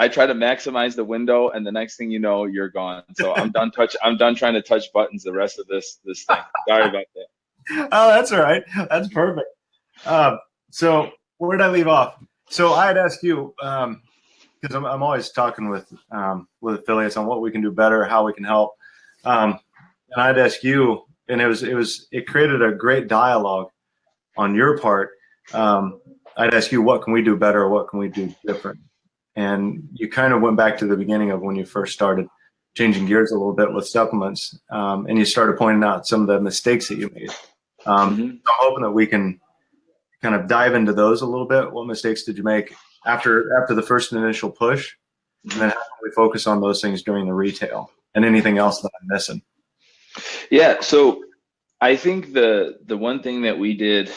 I try to maximize the window, and the next thing you know, you're gone. So I'm done trying to touch buttons the rest of this thing. Sorry about that. Oh, that's all right. That's perfect. So where did I leave off? So I had asked you because I'm always talking with affiliates on what we can do better, how we can help, and I'd ask you, and it created a great dialogue on your part. I'd ask you, what can we do better, or what can we do different? And you kind of went back to the beginning of when you first started changing gears a little bit with supplements, and you started pointing out some of the mistakes that you made. I'm hoping that we can kind of dive into those a little bit. What mistakes did you make after the first initial push? And then how can we focus on those things during the retail and anything else that I'm missing? Yeah. So I think the one thing that we did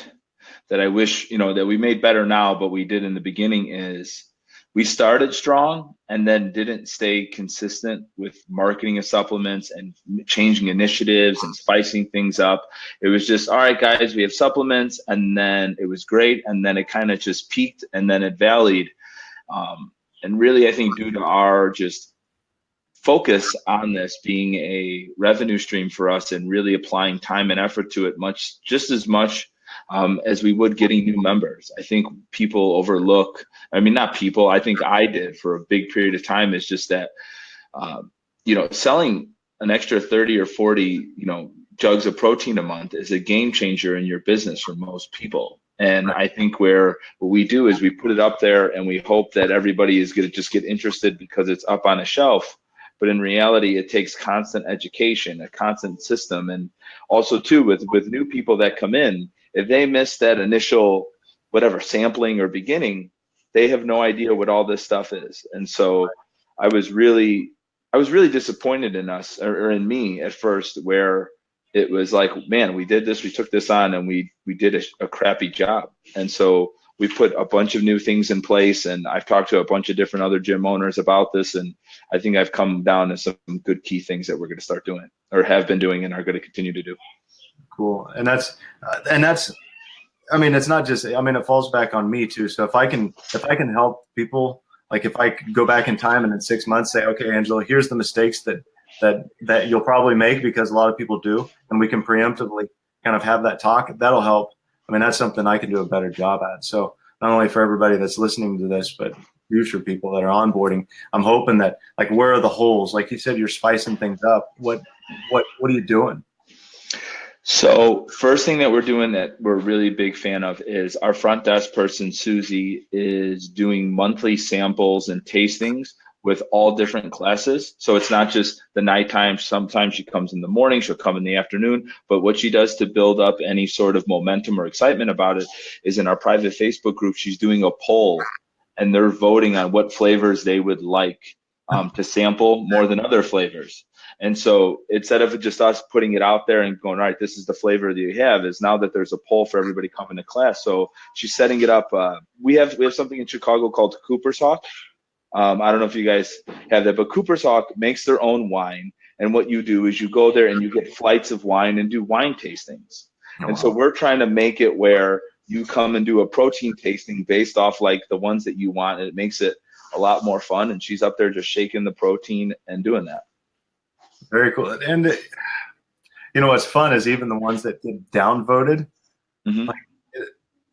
that I wish, that we made better now, but we did in the beginning is we started strong and then didn't stay consistent with marketing of supplements and changing initiatives and spicing things up. It was just, all right, guys, we have supplements, and then it was great, and then it kind of just peaked and then it valleyed. And really, I think due to our just focus on this being a revenue stream for us and really applying time and effort to it just as much as we would getting new members. I think people overlook, not people, I think I did for a big period of time, is just that, selling an extra 30 or 40, jugs of protein a month is a game changer in your business for most people. And I think what we do is we put it up there and we hope that everybody is going to just get interested because it's up on a shelf. But in reality, it takes constant education, a constant system. And also too, with new people that come in, if they miss that initial, sampling or beginning, they have no idea what all this stuff is. And so I was really disappointed in us, or in me at first, where it was like, man, we did this, we took this on, and we did a crappy job. And so we put a bunch of new things in place, and I've talked to a bunch of different other gym owners about this, and I think I've come down to some good key things that we're going to start doing, or have been doing, and are going to continue to do. Cool. And that's it's not just, it falls back on me too. So if I can help people, like if I could go back in time and in 6 months say, okay, Angelo, here's the mistakes that you'll probably make, because a lot of people do, and we can preemptively kind of have that talk, that'll help. That's something I can do a better job at. So not only for everybody that's listening to this, but future people that are onboarding, I'm hoping that, like, where are the holes? Like you said, you're spicing things up. What are you doing? So first thing that we're doing that we're really big fan of is our front desk person, Susie, is doing monthly samples and tastings with all different classes. So it's not just the nighttime. Sometimes she comes in the morning, she'll come in the afternoon. But what she does to build up any sort of momentum or excitement about it is in our private Facebook group, she's doing a poll, and they're voting on what flavors they would like to sample more than other flavors. And so instead of just us putting it out there and going, all right, this is the flavor that you have, is now that there's a poll for everybody coming to class. So she's setting it up. We have something in Chicago called Cooper's Hawk. I don't know if you guys have that, but Cooper's Hawk makes their own wine. And what you do is you go there and you get flights of wine and do wine tastings. Oh, and so we're trying to make it where you come and do a protein tasting based off like the ones that you want. And it makes it a lot more fun. And she's up there just shaking the protein and doing that. Very cool. And what's fun is even the ones that get downvoted, like,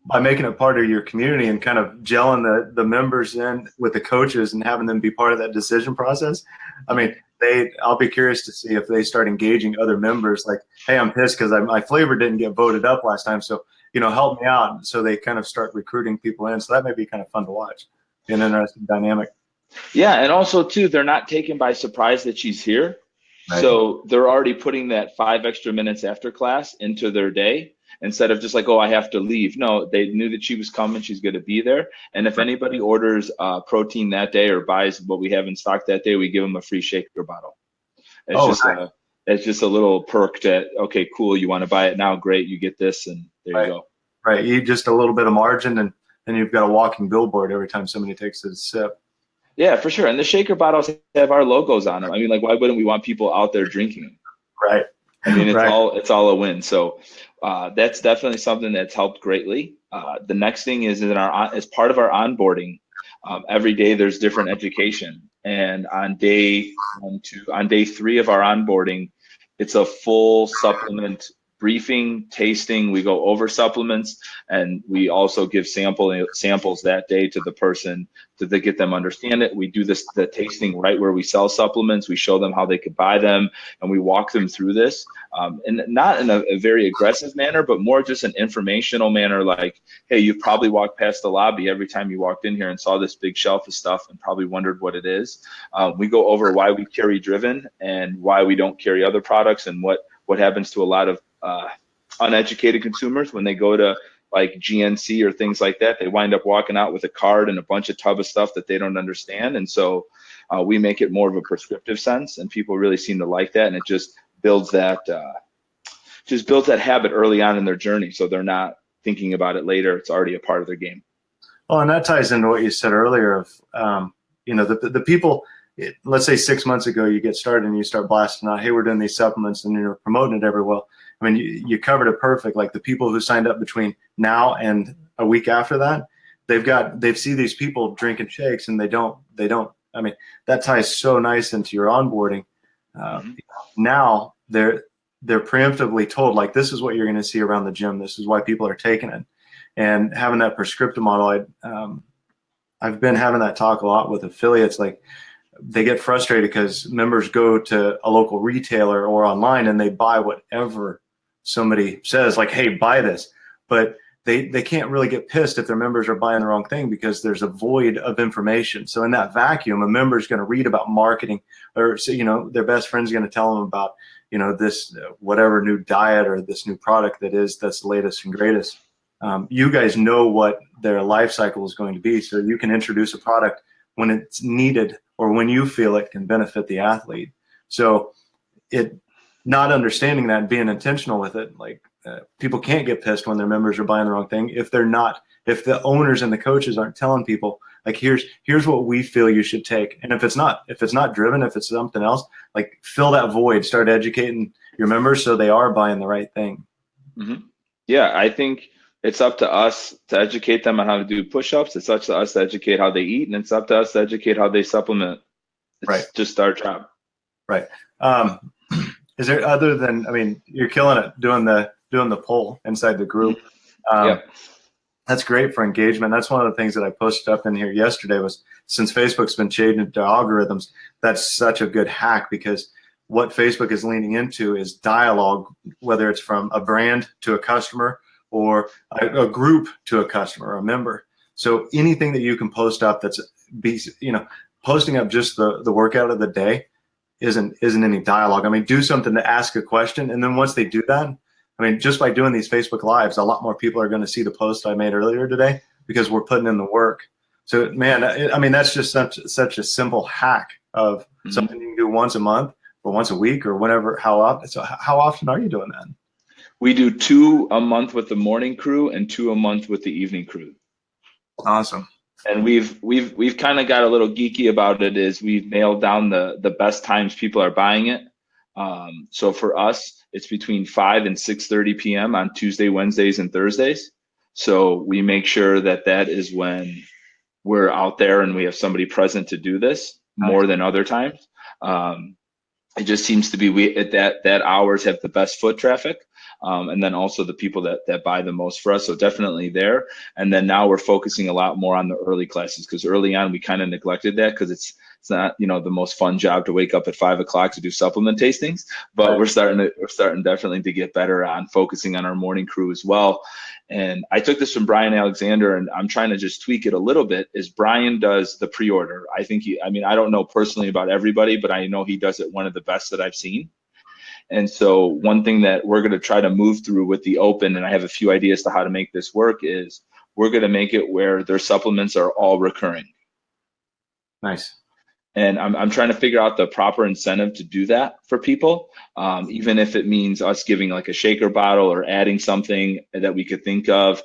by making it part of your community and kind of gelling the members in with the coaches and having them be part of that decision process. I'll be curious to see if they start engaging other members, like, hey, I'm pissed because my flavor didn't get voted up last time, so help me out. So they kind of start recruiting people in. So that may be kind of fun to watch. Be an interesting dynamic. Yeah, and also too, they're not taken by surprise that she's here. Right. So they're already putting that 5 extra minutes after class into their day, instead of just like, oh, I have to leave. No, they knew that she was coming. She's going to be there. And if anybody orders protein that day or buys what we have in stock that day, we give them a free shaker bottle. It's just a little perk that, okay, cool, you want to buy it now, great, you get this, and there you go. Right, you just a little bit of margin, and then you've got a walking billboard every time somebody takes a sip. Yeah, for sure. And the shaker bottles have our logos on them. Why wouldn't we want people out there drinking them? Right. It's all a win. So that's definitely something that's helped greatly. The next thing is as part of our onboarding, Every day there's different education. And on day 3 of our onboarding, it's a full supplement briefing, tasting. We go over supplements, and we also give samples that day to the person to get them understand it. We do the tasting right where we sell supplements. We show them how they could buy them, and we walk them through this, and not in a very aggressive manner, but more just an informational manner. Like, hey, you've probably walked past the lobby every time you walked in here and saw this big shelf of stuff and probably wondered what it is. We go over why we carry Driven and why we don't carry other products, and what happens to a lot of uneducated consumers when they go to like GNC or things like that. They wind up walking out with a card and a bunch of tub of stuff that they don't understand. And so we make it more of a prescriptive sense, and people really seem to like that. And it just builds that habit early on in their journey, so they're not thinking about it later. It's already a part of their game. Well, and that ties into what you said earlier of, the people, let's say 6 months ago, you get started and you start blasting out, hey, we're doing these supplements, and you're promoting it everywhere. I mean, you covered it perfect. Like the people who signed up between now and a week after that, they've seen these people drinking shakes, and they don't, I mean, that ties so nice into your onboarding. Now they're preemptively told, like, this is what you're going to see around the gym. This is why people are taking it. And having that prescriptive model, I've been having that talk a lot with affiliates. Like, they get frustrated because members go to a local retailer or online and they buy whatever somebody says, like, hey, buy this. But they can't really get pissed if their members are buying the wrong thing, because there's a void of information. So in that vacuum, a member is going to read about marketing, or their best friend's going to tell them about this whatever new diet or this new product that's the latest and greatest. You guys know what their life cycle is going to be, so you can introduce a product when it's needed or when you feel it can benefit the athlete. So not understanding that and being intentional with it, like, people can't get pissed when their members are buying the wrong thing if the owners and the coaches aren't telling people, like, here's what we feel you should take. And if it's not Driven, if it's something else, like, fill that void, start educating your members so they are buying the right thing. Mm-hmm. Yeah, I think it's up to us to educate them on how to do push-ups. It's up to us to educate how they eat, and it's up to us to educate how they supplement. It's just our job. Right. Is there, other than, I mean, you're killing it doing the poll inside the group. That's great for engagement. That's one of the things that I posted up in here yesterday was, since Facebook's been changing to algorithms, that's such a good hack, because what Facebook is leaning into is dialogue, whether it's from a brand to a customer or a group to a customer or a member. So anything that you can post up posting up just the workout of the day isn't any dialogue. I mean, do something to ask a question, and then once they do that, I mean, just by doing these Facebook Lives, a lot more people are going to see the post I made earlier today, because we're putting in the work. So, man, I mean, that's just such a simple hack of something you can do once a month or once a week or whenever. How often are you doing that? We do 2 a month with the morning crew and 2 a month with the evening crew. Awesome. And we've kind of got a little geeky about it. Is we've nailed down the best times people are buying it. So for us, it's between 5 and 6:30 p.m. on Tuesday, Wednesdays, and Thursdays. So we make sure that is when we're out there and we have somebody present to do this more than other times. It just seems to be we at that hours have the best foot traffic. And then also the people that buy the most for us. So definitely there. And then now we're focusing a lot more on the early classes, because early on we kind of neglected that, because it's not, the most fun job to wake up at 5 o'clock to do supplement tastings, but we're starting definitely to get better on focusing on our morning crew as well. And I took this from Brian Alexander, and I'm trying to just tweak it a little bit. Is Brian does the pre-order. I think I don't know personally about everybody, but I know he does it one of the best that I've seen. And so one thing that we're going to try to move through with the open, and I have a few ideas to how to make this work, is we're going to make it where their supplements are all recurring. Nice. And I'm trying to figure out the proper incentive to do that for people, even if it means us giving like a shaker bottle or adding something that we could think of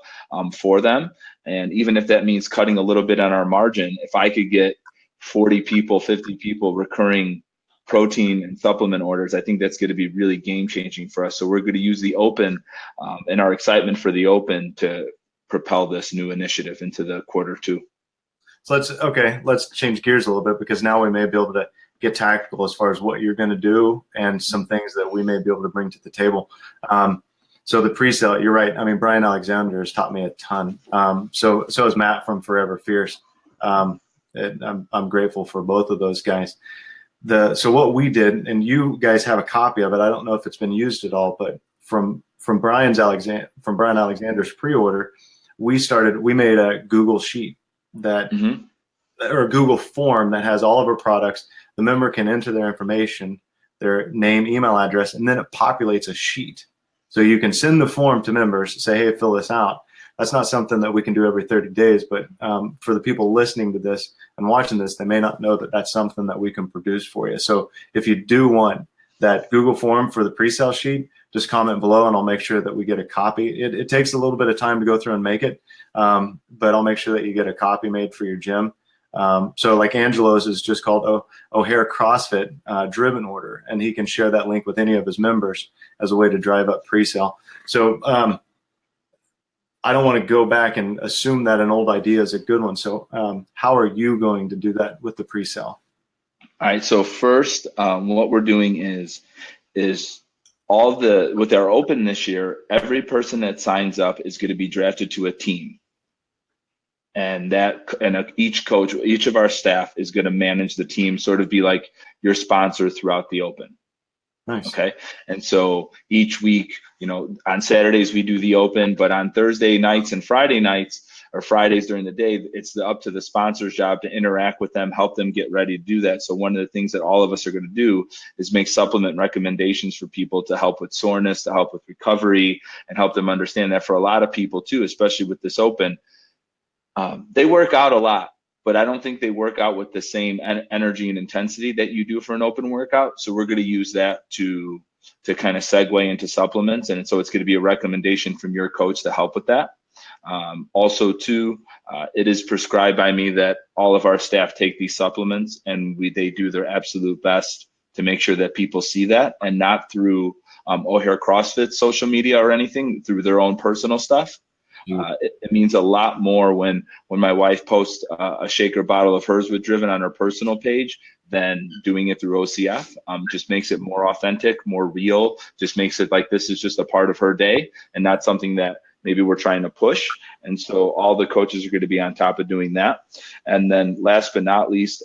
for them. And even if that means cutting a little bit on our margin, if I could get 40 people, 50 people recurring protein and supplement orders, I think that's going to be really game changing for us. So we're going to use the open and our excitement for the open to propel this new initiative into the quarter 2. let's change gears a little bit, because now we may be able to get tactical as far as what you're going to do and some things that we may be able to bring to the table. So the pre-sale, you're right. I mean, Brian Alexander has taught me a ton. So is Matt from Forever Fierce. I'm grateful for both of those guys. So what we did, and you guys have a copy of it. I don't know if it's been used at all, but from Brian Alexander's pre-order, we made a Google sheet that, or a Google form that has all of our products. The member can enter their information, their name, email address, and then it populates a sheet. So you can send the form to members, say, hey, fill this out. That's not something that we can do every 30 days, but for the people listening to this and watching this, they may not know that that's something that we can produce for you. So if you do want that Google form for the pre-sale sheet, just comment below and I'll make sure that we get a copy. It takes a little bit of time to go through and make it, but I'll make sure that you get a copy made for your gym. So like Angelo's is just called O'Hare CrossFit driven order, and he can share that link with any of his members as a way to drive up pre-sale. So I don't want to go back and assume that an old idea is a good one. So how are you going to do that with the pre-sale? All right. So first, what we're doing is with our open this year, every person that signs up is going to be drafted to a team. And each coach, each of our staff is going to manage the team, sort of be like your sponsor throughout the open. Nice. Okay. And so each week, on Saturdays we do the open, but on Thursday nights and Friday nights, or Fridays during the day, it's up to the sponsor's job to interact with them, help them get ready to do that. So one of the things that all of us are going to do is make supplement recommendations for people to help with soreness, to help with recovery, and help them understand that for a lot of people too, especially with this open, they work out a lot, but I don't think they work out with the same energy and intensity that you do for an open workout. So we're going to use that to kind of segue into supplements. And so it's going to be a recommendation from your coach to help with that. Also too, it is prescribed by me that all of our staff take these supplements, and they do their absolute best to make sure that people see that, and not through O'Hare CrossFit social media or anything, through their own personal stuff. It means a lot more when my wife posts a shaker bottle of hers with Driven on her personal page than doing it through OCF. Just makes it more authentic, more real, just makes it like this is just a part of her day and not something that maybe we're trying to push. And so all the coaches are going to be on top of doing that. And then last but not least,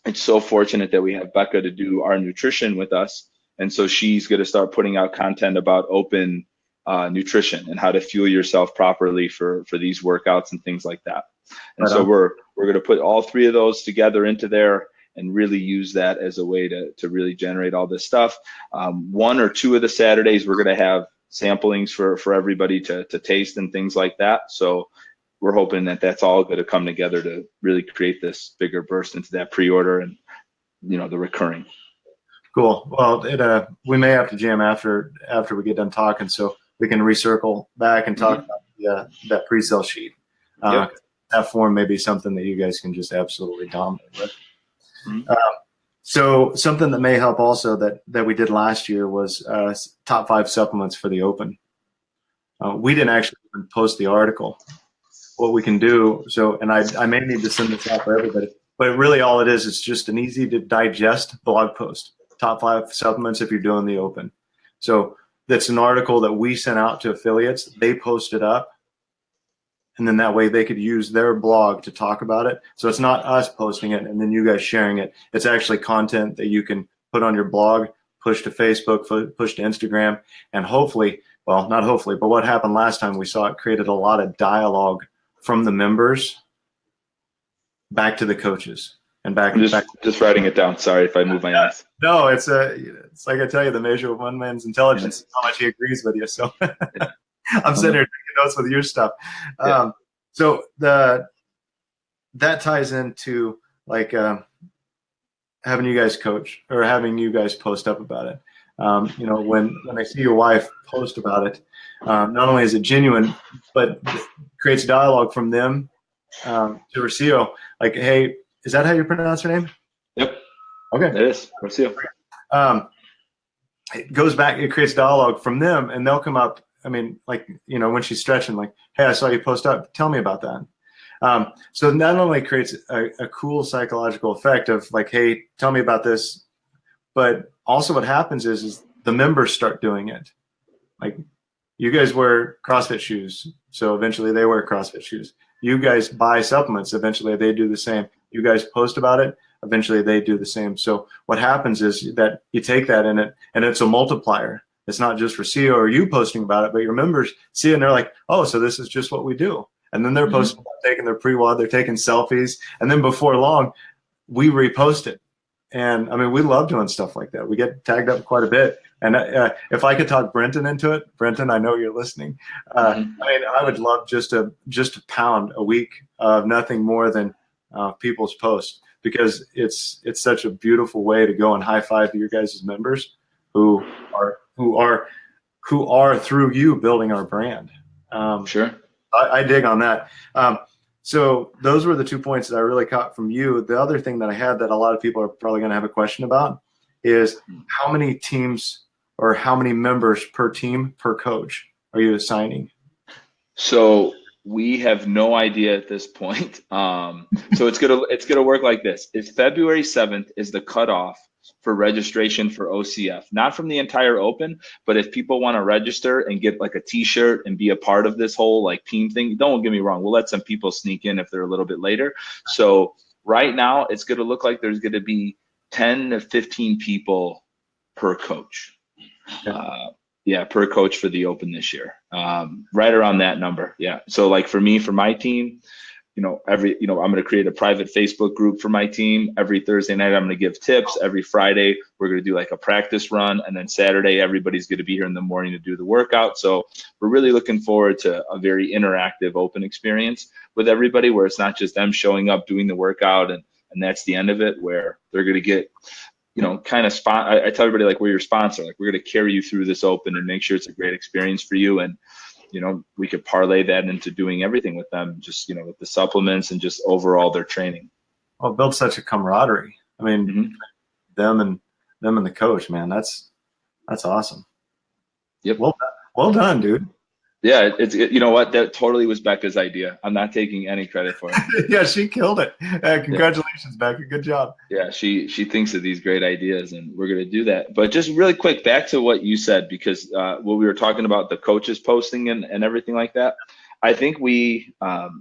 it's so fortunate that we have Becca to do our nutrition with us. And so she's going to start putting out content about open nutrition and how to fuel yourself properly for these workouts and things like that. And so we're going to put all three of those together into there and really use that as a way to really generate all this stuff. 1 or 2 of the Saturdays, we're going to have samplings for everybody to taste and things like that. So we're hoping that that's all going to come together to really create this bigger burst into that pre-order and, the recurring. Cool. Well, we may have to jam after we get done talking, so we can recircle back and talk about that pre-sale sheet. Yep. That form may be something that you guys can just absolutely dominate with. So something that may help also that we did last year was top 5 supplements for the open. We didn't actually even post the article. What we can do, and I may need to send this out for everybody, but really all it is just an easy to digest blog post. Top 5 supplements if you're doing the open. So that's an article that we sent out to affiliates. They post it up, and then that way they could use their blog to talk about it. So it's not us posting it and then you guys sharing it. It's actually content that you can put on your blog, push to Facebook, push to Instagram, and hopefully, well, not hopefully, but what happened last time we saw it created a lot of dialogue from the members back to the coaches. And back. Just writing it down. Sorry if I move my ass. No, it's like I tell you, the measure of one man's intelligence is how much he agrees with you. So I'm sitting here taking notes with your stuff. So that ties into like having you guys coach or having you guys post up about it. When I see your wife post about it, not only is it genuine, but it creates dialogue from them to Rocio. Like, hey, is that how you pronounce her name? Yep. Okay. It is. Rocio. It goes back, it creates dialogue from them, and they'll come up. I mean, like, when she's stretching, like, hey, I saw you post up. Tell me about that. So not only creates a cool psychological effect of like, hey, tell me about this, but also what happens is the members start doing it. Like you guys wear CrossFit shoes, so eventually they wear CrossFit shoes. You guys buy supplements, eventually they do the same. You guys post about it, eventually they do the same. So what happens is that you take that in it, and it's a multiplier. It's not just for CEO or you posting about it, but your members see it and they're like, oh, so this is just what we do. And then they're posting about taking their pre-WOD, they're taking selfies, and then before long, we repost it. And I mean, we love doing stuff like that. We get tagged up quite a bit. And if I could talk Brenton into it, Brenton, I know you're listening. I mean, I would love just a pound a week of nothing more than people's posts, because it's such a beautiful way to go and high five your guys' members who are through you building our brand. Sure. I dig on that. So those were the 2 points that I really caught from you. The other thing that I had that a lot of people are probably going to have a question about is how many teams or how many members per team per coach are you assigning? So we have no idea at this point. So it's gonna work like this. It's February 7th is the cutoff for registration for OCF, not from the entire open, but if people want to register and get like a t-shirt and be a part of this whole like team thing, don't get me wrong, we'll let some people sneak in if they're a little bit later. So right now it's going to look like there's going to be 10 to 15 people per coach. Yeah, per coach for the open this year. Right around that number. Yeah. So like for me, for my team, I'm going to create a private Facebook group for my team. Every Thursday night, I'm going to give tips. Every Friday, we're going to do like a practice run. And then Saturday, everybody's going to be here in the morning to do the workout. So we're really looking forward to a very interactive open experience with everybody, where it's not just them showing up, doing the workout, and that's the end of it, where they're going to get, kind of I tell everybody, like, we're your sponsor. Like, we're going to carry you through this open and make sure it's a great experience for you. And we could parlay that into doing everything with them, just, with the supplements and just overall their training. Well, build such a camaraderie. I mean, them and the coach, man, that's awesome. Yep. Well done, dude. Yeah, you know what? That totally was Becca's idea. I'm not taking any credit for it. Yeah, she killed it. Congratulations, Becca. Good job. Yeah, she thinks of these great ideas, and we're going to do that. But just really quick, back to what you said, because what we were talking about, the coaches posting and everything like that. I think we,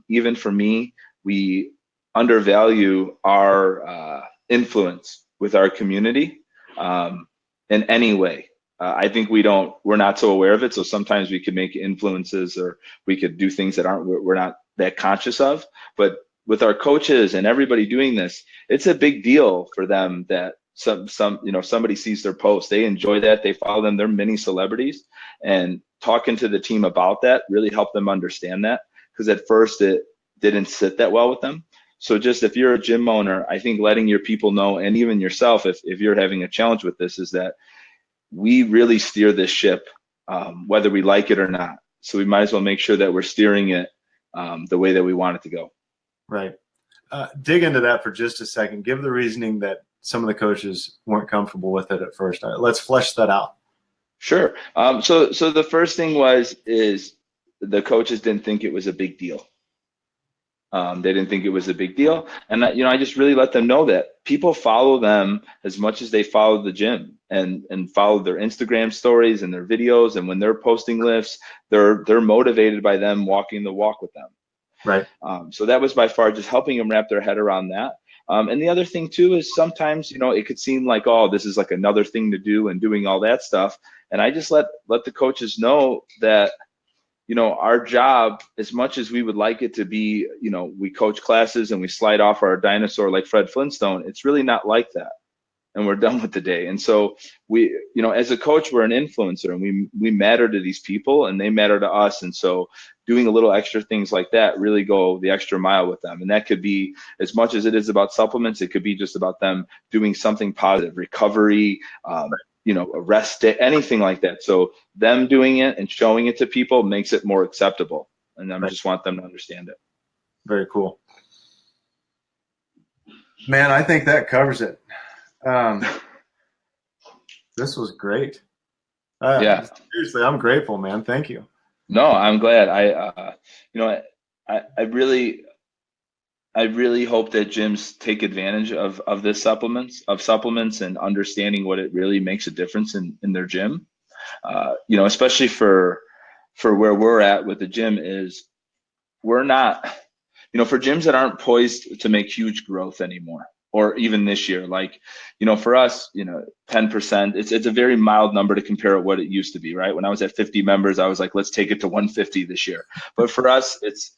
even for me, we undervalue our influence with our community in any way. I think we're not so aware of it. So sometimes we could make influences, or we could do things that we're not that conscious of. But with our coaches and everybody doing this, it's a big deal for them that somebody sees their post. They enjoy that. They follow them. They're mini celebrities, and talking to the team about that really helped them understand that, because at first it didn't sit that well with them. So just, if you're a gym owner, I think letting your people know, and even yourself, if you're having a challenge with this, is that we really steer this ship, whether we like it or not. So we might as well make sure that we're steering it the way that we want it to go. Right. Dig into that for just a second. Give the reasoning that some of the coaches weren't comfortable with it at first. Let's flesh that out. Sure. So the first thing is the coaches didn't think it was a big deal. They didn't think it was a big deal. And I just really let them know that people follow them as much as they follow the gym, and follow their Instagram stories and their videos. And when they're posting lifts, they're motivated by them walking the walk with them. Right. So that was by far just helping them wrap their head around that. And the other thing too is sometimes, it could seem like, oh, this is like another thing to do and doing all that stuff. And I just let the coaches know that, our job, as much as we would like it to be, we coach classes and we slide off our dinosaur like Fred Flintstone, it's really not like that. And we're done with the day. And so we, as a coach, we're an influencer, and we matter to these people and they matter to us. And so doing a little extra things like that really go the extra mile with them. And that could be, as much as it is about supplements, it could be just about them doing something positive, recovery, a rest day, anything like that. So them doing it and showing it to people makes it more acceptable. And I just want them to understand it. Very cool. Man, I think that covers it. This was great. Yeah. Seriously, I'm grateful, man. Thank you. No, I'm glad. I really, I really hope that gyms take advantage of this supplements and understanding what it really makes a difference in their gym. Especially for where we're at with the gym is we're not, for gyms that aren't poised to make huge growth anymore, or even this year, like, for us, 10%, it's a very mild number to compare what it used to be, right? When I was at 50 members, I was like, let's take it to 150 this year. But for us, it's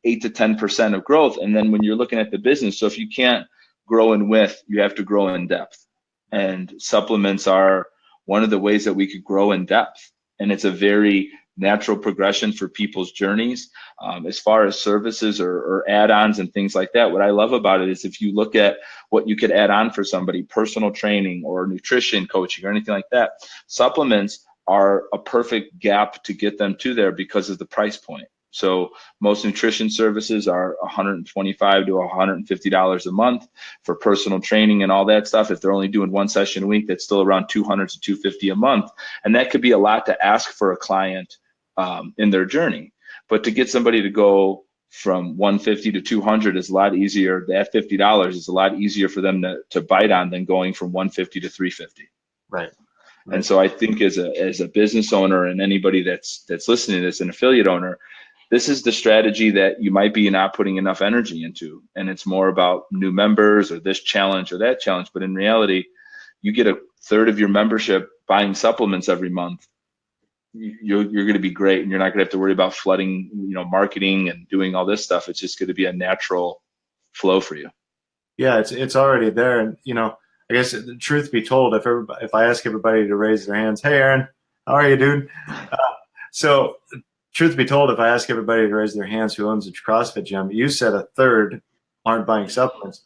8 to 10% of growth. And then when you're looking at the business, so if you can't grow in width, you have to grow in depth. And supplements are one of the ways that we could grow in depth. And it's a very natural progression for people's journeys. As far as services or add-ons and things like that, what I love about it is if you look at what you could add on for somebody, personal training or nutrition coaching or anything like that, supplements are a perfect gap to get them to there because of the price point. So most nutrition services are $125 to $150 a month for personal training and all that stuff. If they're only doing one session a week, that's still around $200 to $250 a month. And that could be a lot to ask for a client in their journey. But to get somebody to go from 150 to 200 is a lot easier. That $50 is a lot easier for them to bite on than going from 150 to 350. Right. And so I think as a business owner and anybody that's listening to this, an affiliate owner, this is the strategy that you might be not putting enough energy into. And it's more about new members or this challenge or that challenge. But in reality, you get a third of your membership buying supplements every month. You're going to be great, and you're not going to have to worry about flooding, marketing and doing all this stuff. It's just going to be a natural flow for you. Yeah, it's already there. And I guess the truth be told, if I ask everybody to raise their hands, hey Aaron, how are you, dude? So truth be told, if I ask everybody to raise their hands who owns a CrossFit gym, you said a third aren't buying supplements,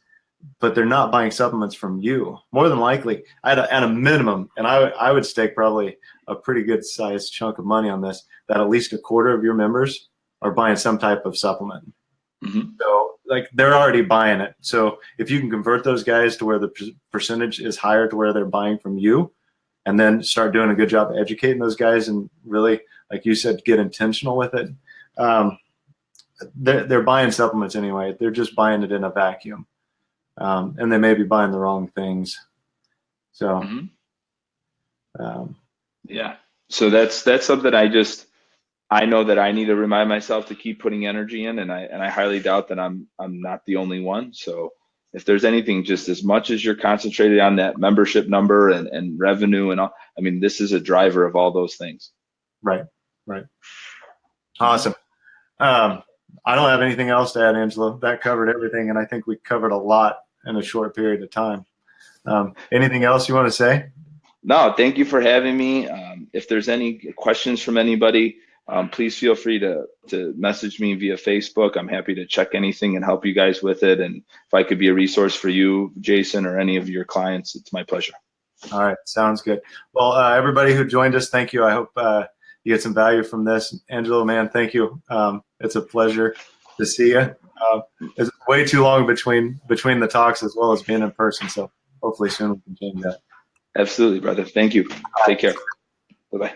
but they're not buying supplements from you. More than likely, at a minimum, and I would stake probably a pretty good sized chunk of money on this, that at least a quarter of your members are buying some type of supplement. Mm-hmm. So like they're already buying it. So if you can convert those guys to where the percentage is higher to where they're buying from you, and then start doing a good job educating those guys and really, like you said, get intentional with it. They're buying supplements anyway. They're just buying it in a vacuum. And they may be buying the wrong things. So, yeah. So that's something I know that I need to remind myself to keep putting energy in, and I highly doubt that I'm not the only one. So if there's anything, just as much as you're concentrated on that membership number and revenue and all, I mean, this is a driver of all those things. Right. Awesome. I don't have anything else to add, Angelo. That covered everything, and I think we covered a lot in a short period of time. Anything else you want to say? No, thank you for having me. If there's any questions from anybody, please feel free to message me via Facebook. I'm happy to check anything and help you guys with it. And if I could be a resource for you, Jason, or any of your clients, it's my pleasure. All right. Sounds good. Well, everybody who joined us, thank you. I hope you get some value from this. Angelo, man, thank you. It's a pleasure to see you. It's way too long between the talks as well as being in person. So hopefully soon we can change that. Absolutely, brother. Thank you. Take care. Bye-bye.